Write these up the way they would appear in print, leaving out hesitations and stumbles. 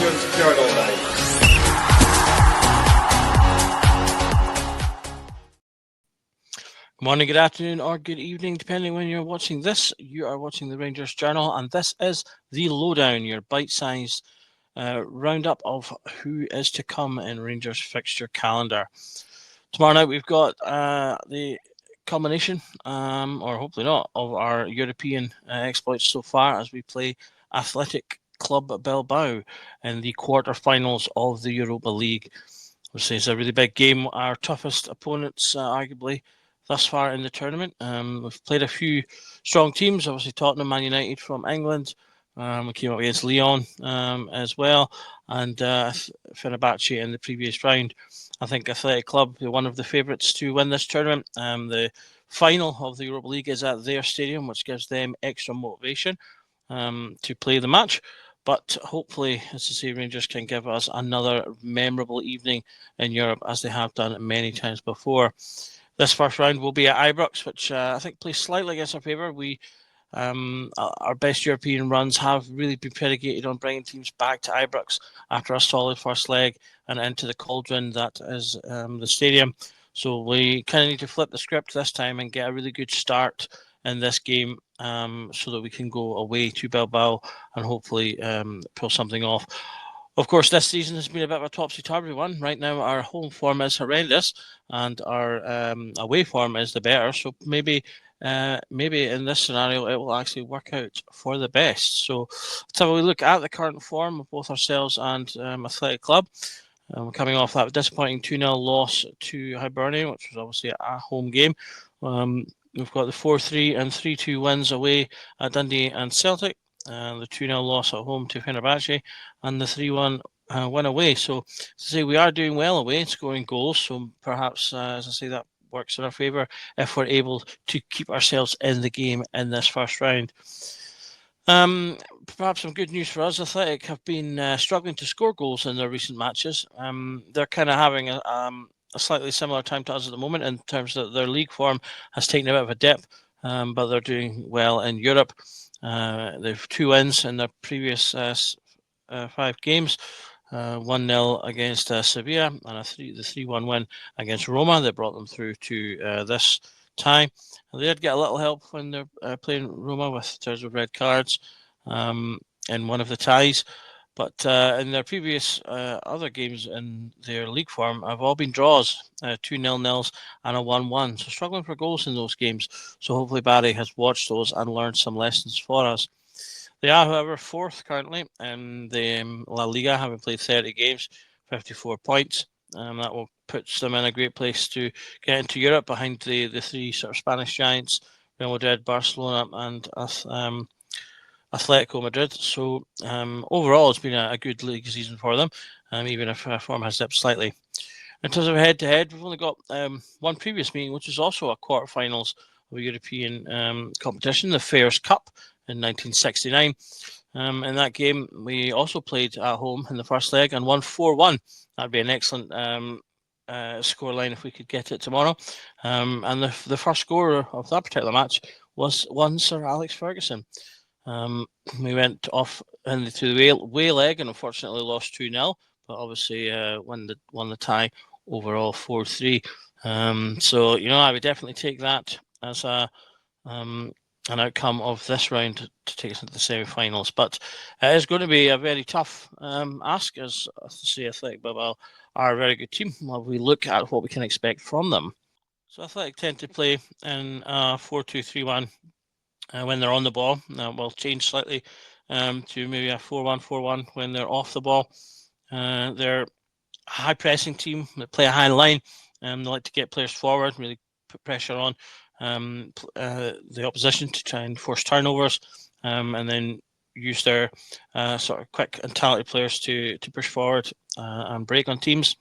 you unsecured all day. Good morning, good afternoon, or good evening, depending when you're watching this. You are watching the Rangers Journal, and this is the Lowdown, your bite-sized roundup of who is to come in Rangers fixture calendar. Tomorrow night we've got the culmination, or hopefully not, of our European exploits so far as we play Athletic Club Bilbao in the quarter-finals of the Europa League. Obviously, it's a really big game. Our toughest opponents, arguably, thus far in the tournament. We've played a few strong teams, obviously Tottenham, Man United from England. We came up against Lyon as well, and Fenerbahce in the previous round. I think Athletic Club are one of the favourites to win this tournament. The final of the Europa League is at their stadium, which gives them extra motivation to play the match. But hopefully, as I say, Rangers can give us another memorable evening in Europe, as they have done many times before. This first round will be at Ibrox, which I think plays slightly against our favour. Our best European runs have really been predicated on bringing teams back to Ibrox after a solid first leg and into the cauldron that is the stadium. So we kind of need to flip the script this time and get a really good start in this game so that we can go away to Bilbao and hopefully pull something off. Of course, this season has been a bit of a topsy-turvy one. Right now, our home form is horrendous, and our away form is the better. So maybe in this scenario, it will actually work out for the best. So let's have a look at the current form of both ourselves and Athletic Club. Coming off that disappointing 2-0 loss to Hibernian, which was obviously a home game. We've got the 4-3 and 3-2 wins away at Dundee and Celtic. The 2-0 loss at home to Fenerbahce, and the 3-1 win away. So, to say, we are doing well away, scoring goals. So perhaps, as I say, that works in our favour if we're able to keep ourselves in the game in this first round. Perhaps some good news for us. Athletic have been struggling to score goals in their recent matches. They're kind of having a slightly similar time to us at the moment in terms of their league form has taken a bit of a dip, but they're doing well in Europe. They've 2 wins in their previous 5 games. 1-0 against Sevilla and the 3-1 win against Roma that brought them through to this tie. They did get a little help when they're playing Roma with terms of red cards in one of the ties. But in their previous other games in their league form have all been draws, 2 0-0s and a 1-1. So struggling for goals in those games. So hopefully Barry has watched those and learned some lessons for us. They are, however, 4th currently in the La Liga, having played 30 games, 54 points. That will put them in a great place to get into Europe behind the 3 sort of Spanish giants, Real Madrid, Barcelona, and Atletico Madrid. So overall, it's been a good league season for them, even if form has dipped slightly. In terms of head-to-head, we've only got one previous meeting, which is also a quarter-finals of a European competition, the Fairs Cup in 1969. In that game, we also played at home in the first leg and won 4-1. That'd be an excellent scoreline if we could get it tomorrow. And the first scorer of that particular match was one Sir Alex Ferguson. We went off into the away leg and unfortunately lost 2-0, but obviously won the tie overall 4-3. So I would definitely take that as an outcome of this round to take us into the semi-finals. But it is going to be a very tough ask, as to say Athletic Bilbao are a very good team. While we look at what we can expect from them. So Athletic tend to play in 4-2-3-1 when they're on the ball. We'll change slightly to maybe a 4-1-4-1 when they're off the ball. They're a high pressing team that play a high line. They like to get players forward, really put pressure on the opposition to try and force turnovers, and then use their sort of quick and talented players to push forward and break on teams.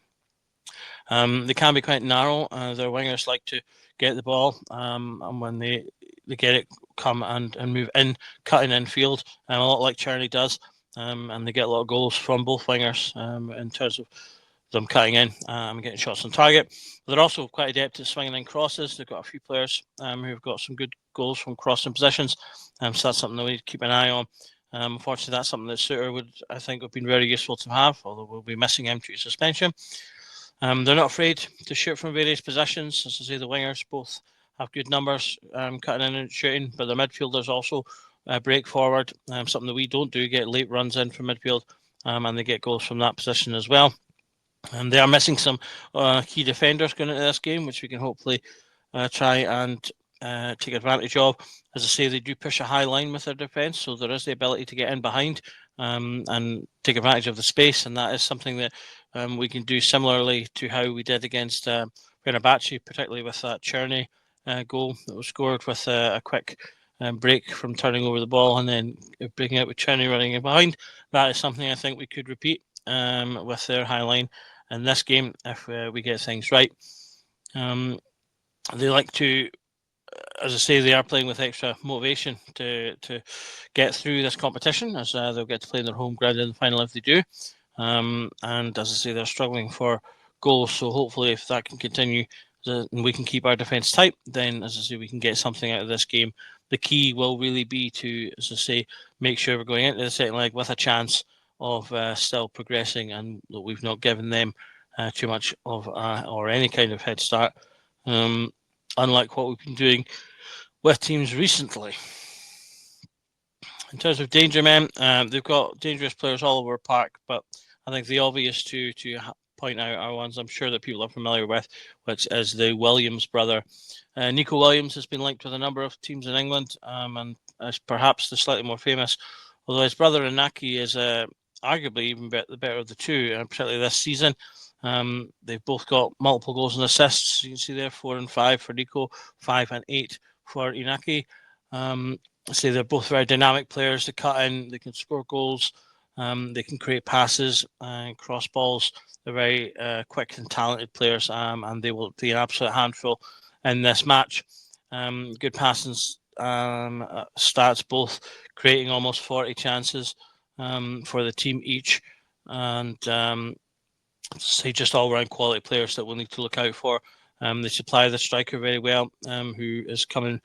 They can be quite narrow. Their wingers like to get the ball, and when they get it, come and move in, cutting in field, a lot like Charlie does, and they get a lot of goals from both wingers in terms of them cutting in and getting shots on target. But they're also quite adept at swinging in crosses. They've got a few players who've got some good goals from crossing positions, so that's something that we need to keep an eye on. Unfortunately, that's something that Suter would, I think, have been very useful to have, although we'll be missing him due to suspension. They're not afraid to shoot from various positions. As I say, the wingers both have good numbers, cutting in and shooting, but the midfielders also break forward, something that we don't do, get late runs in from midfield, and they get goals from that position as well. They are missing some key defenders going into this game, which we can hopefully try and take advantage of. As I say, they do push a high line with their defence, so there is the ability to get in behind and take advantage of the space, and that is something that we can do similarly to how we did against Fenerbahce, particularly with that Cherney goal that was scored with a quick break from turning over the ball and then breaking out with Cherney running in behind. That is something I think we could repeat with their high line in this game if we get things right. They like to, as I say, they are playing with extra motivation to get through this competition, as they'll get to play in their home ground in the final if they do. And as I say, they're struggling for goals, so hopefully if that can continue and we can keep our defence tight, then as I say, we can get something out of this game. The key will really be to, as I say, make sure we're going into the second leg with a chance of still progressing, and that we've not given them too much of or any kind of head start, unlike what we've been doing with teams recently. In terms of danger men, they've got dangerous players all over the park, but I think the obvious to point out are ones I'm sure that people are familiar with, which is the Williams brother. Nico Williams has been linked with a number of teams in England, and is perhaps the slightly more famous, although his brother Inaki is arguably even the better of the two, particularly this season. They've both got multiple goals and assists. You can see there 4 and 5 for Nico, 5 and 8 for Inaki. Say they're both very dynamic players to cut in. They can score goals. They can create passes and cross balls. They're very quick and talented players, and they will be an absolute handful in this match. Good passing stats, both creating almost 40 chances for the team each, and say just all-round quality players that we'll need to look out for. They supply the striker very well, who is coming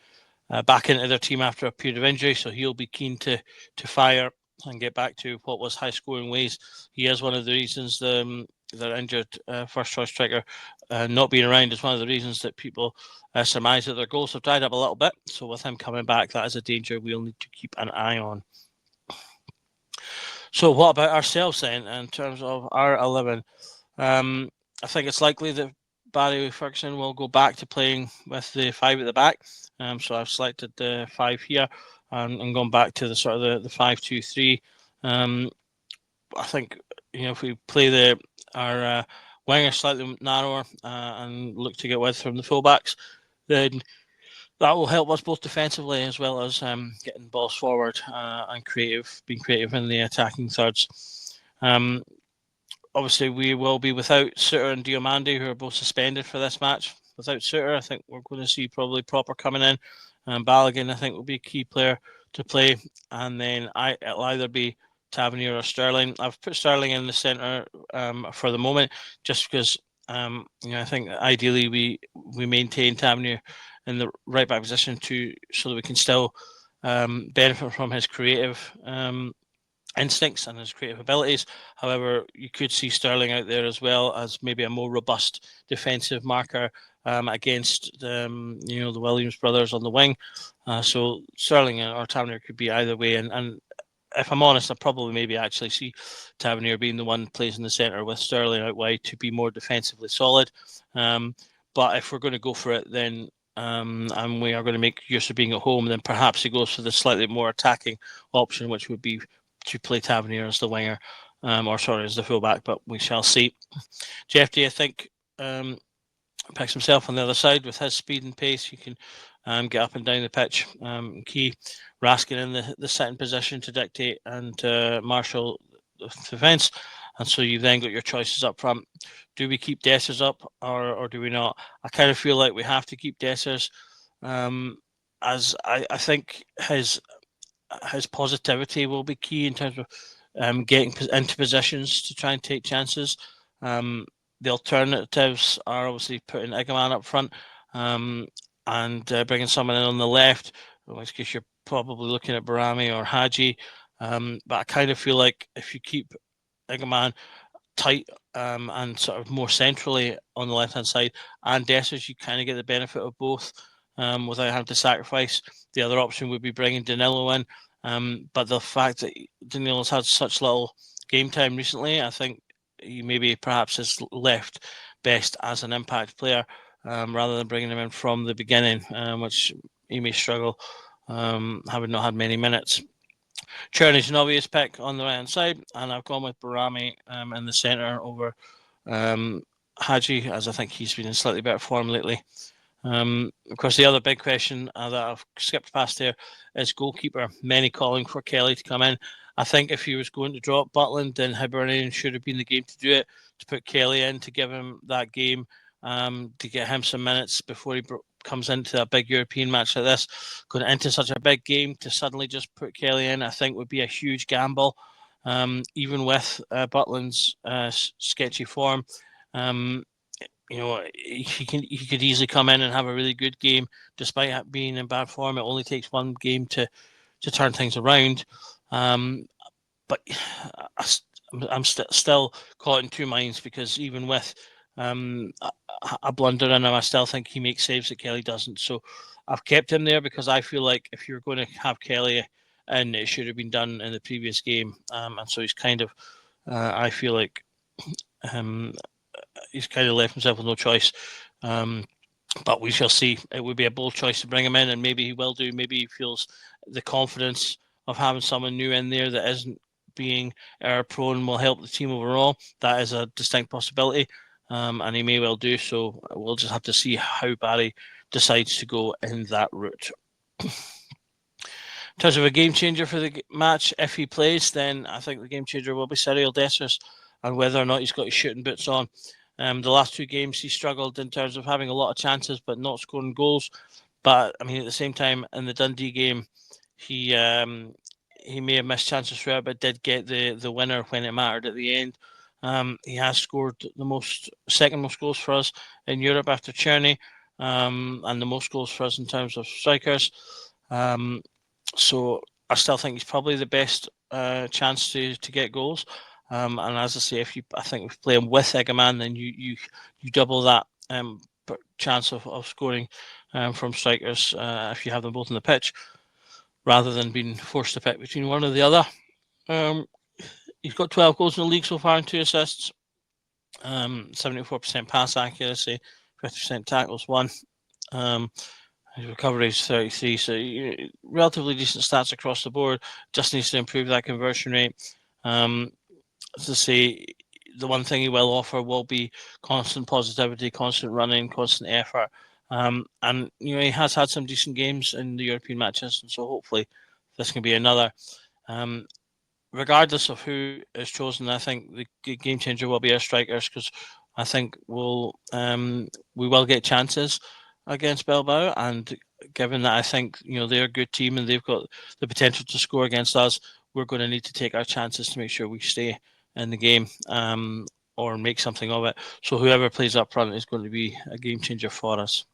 back into their team after a period of injury, so he'll be keen to fire and get back to what was high-scoring ways. He is one of the reasons their injured first-choice striker not being around is one of the reasons that people surmise that their goals have dried up a little bit. So with him coming back, that is a danger we'll need to keep an eye on. So what about ourselves then, in terms of our 11? I think it's likely that Barry Ferguson will go back to playing with the 5 at the back. So I've selected the 5 here and gone back to the sort of the 5-2-3. I think if we play our winger slightly narrower and look to get width from the fullbacks, then that will help us both defensively as well as getting balls forward and being creative in the attacking thirds. Obviously, we will be without Suter and Diomande, who are both suspended for this match. Without Suter, I think we're going to see probably Proper coming in. Balogun, I think, will be a key player to play. And then it'll either be Tavernier or Sterling. I've put Sterling in the centre for the moment, just because I think ideally we maintain Tavernier in the right back position so that we can still benefit from his creative instincts and his creative abilities. However, you could see Sterling out there as well as maybe a more robust defensive marker against the Williams brothers on the wing. So Sterling or Tavernier could be either way. And if I'm honest, I probably maybe actually see Tavernier being the one who plays in the centre with Sterling out wide to be more defensively solid. But if we're going to go for it, then and we are going to make use of being at home, then perhaps he goes for the slightly more attacking option, which would be to play Tavernier as the winger, as the fullback, but we shall see. Jeffrey, I think, picks himself on the other side with his speed and pace. He can get up and down the pitch. Key Raskin in the sitting position to dictate and marshal the defence. And so you've then got your choices up front. Do we keep Dessers up or do we not? I kind of feel like we have to keep Dessers, as I think his positivity will be key in terms of getting into positions to try and take chances. The alternatives are obviously putting Eggman up front and bringing someone in on the left, in which case you're probably looking at Barami or Haji. But I kind of feel like if you keep Egerman tight and sort of more centrally on the left-hand side and Dessers, you kind of get the benefit of both without having to sacrifice. The other option would be bringing Danilo in. But the fact that Danilo's had such little game time recently, I think he maybe perhaps is left best as an impact player rather than bringing him in from the beginning, which he may struggle having not had many minutes. Cherney's an obvious pick on the right hand side, and I've gone with Barami in the centre over Hadji, as I think he's been in slightly better form lately. Of course, the other big question that I've skipped past here is goalkeeper. Many calling for Kelly to come in. I think if he was going to drop Butland, then Hibernian should have been the game to do it, to put Kelly in, to give him that game, to get him some minutes before he comes into a big European match like this. Going into such a big game, to suddenly just put Kelly in, I think would be a huge gamble, even with Butland's sketchy form. He could easily come in and have a really good game despite being in bad form. It only takes one game to turn things around. But I'm still caught in two minds, because even with a blunder in him, I still think he makes saves that Kelly doesn't. So I've kept him there because I feel like if you're going to have Kelly in, it should have been done in the previous game. And so he's kind of, I feel like he's kind of left himself with no choice. But we shall see. It would be a bold choice to bring him in, and maybe he will do. Maybe he feels the confidence of having someone new in there that isn't being error prone will help the team overall. That is a distinct possibility, and he may well do so. We'll just have to see how Barry decides to go in that route. In terms of a game changer for the match, if he plays, then I think the game changer will be Cyril Dessers, and whether or not he's got his shooting boots on. The last two games he struggled in terms of having a lot of chances but not scoring goals. But I mean, at the same time, in the Dundee game, he may have missed chances throughout, but did get the winner when it mattered at the end. He has scored the second most goals for us in Europe after Cherney, and the most goals for us in terms of strikers. So I still think he's probably the best chance to get goals. And as I say, I think if you play him with Egerman, then you double that chance of scoring from strikers if you have them both on the pitch, rather than being forced to pick between one or the other. He's got 12 goals in the league so far and 2 assists, 74% pass accuracy, 50% tackles won. His recovery is 33, so relatively decent stats across the board. Just needs to improve that conversion rate. As I say, the one thing he will offer will be constant positivity, constant running, constant effort. And he has had some decent games in the European matches, and so hopefully this can be another. Regardless of who is chosen, I think the game changer will be our strikers, because I think we will get chances against Bilbao, and given that I think they're a good team and they've got the potential to score against us, we're going to need to take our chances to make sure we stay in the game or make something of it. So whoever plays up front is going to be a game changer for us.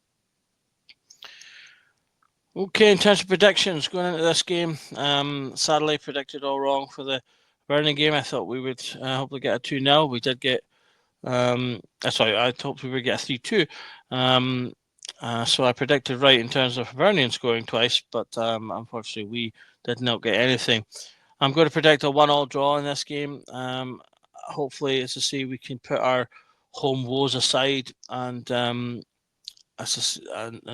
Okay, in terms of predictions going into this game, sadly predicted all wrong for the Burning game. I thought we would hopefully get a 2-0. We did get, I hoped we would get a 3-2. So I predicted right in terms of Vernian scoring twice, but unfortunately we did not get anything. I'm going to predict a 1-1 draw in this game. Hopefully, as I say, we can put our home woes aside and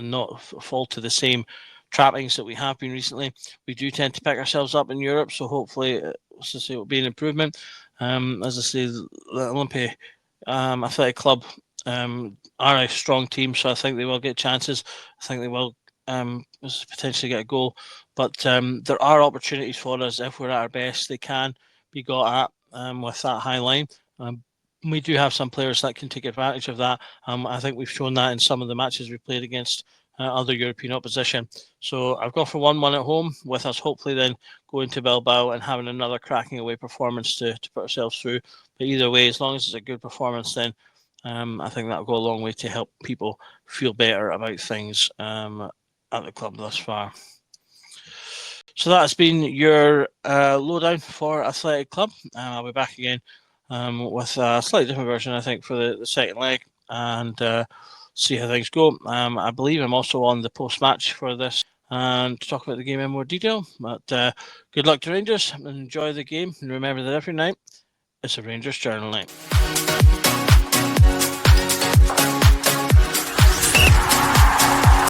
not fall to the same trappings that we have been recently. We do tend to pick ourselves up in Europe, so hopefully, it will be an improvement. As I say, the Olympia Athletic Club are a strong team, so I think they will get chances. I think they will potentially get a goal, but there are opportunities for us if we're at our best. They can be got at with that high line. We do have some players that can take advantage of that. I think we've shown that in some of the matches we've played against other European opposition. So I've gone for 1-1 at home, with us hopefully then going to Bilbao and having another cracking away performance to put ourselves through. But either way, as long as it's a good performance, then I think that'll go a long way to help people feel better about things at the club thus far. So that's been your lowdown for Athletic Club. I'll be back again with a slightly different version, I think, for the second leg, and see how things go. I believe I'm also on the post-match for this and to talk about the game in more detail. But good luck to Rangers and enjoy the game. And remember that every night it's a Rangers Journal night.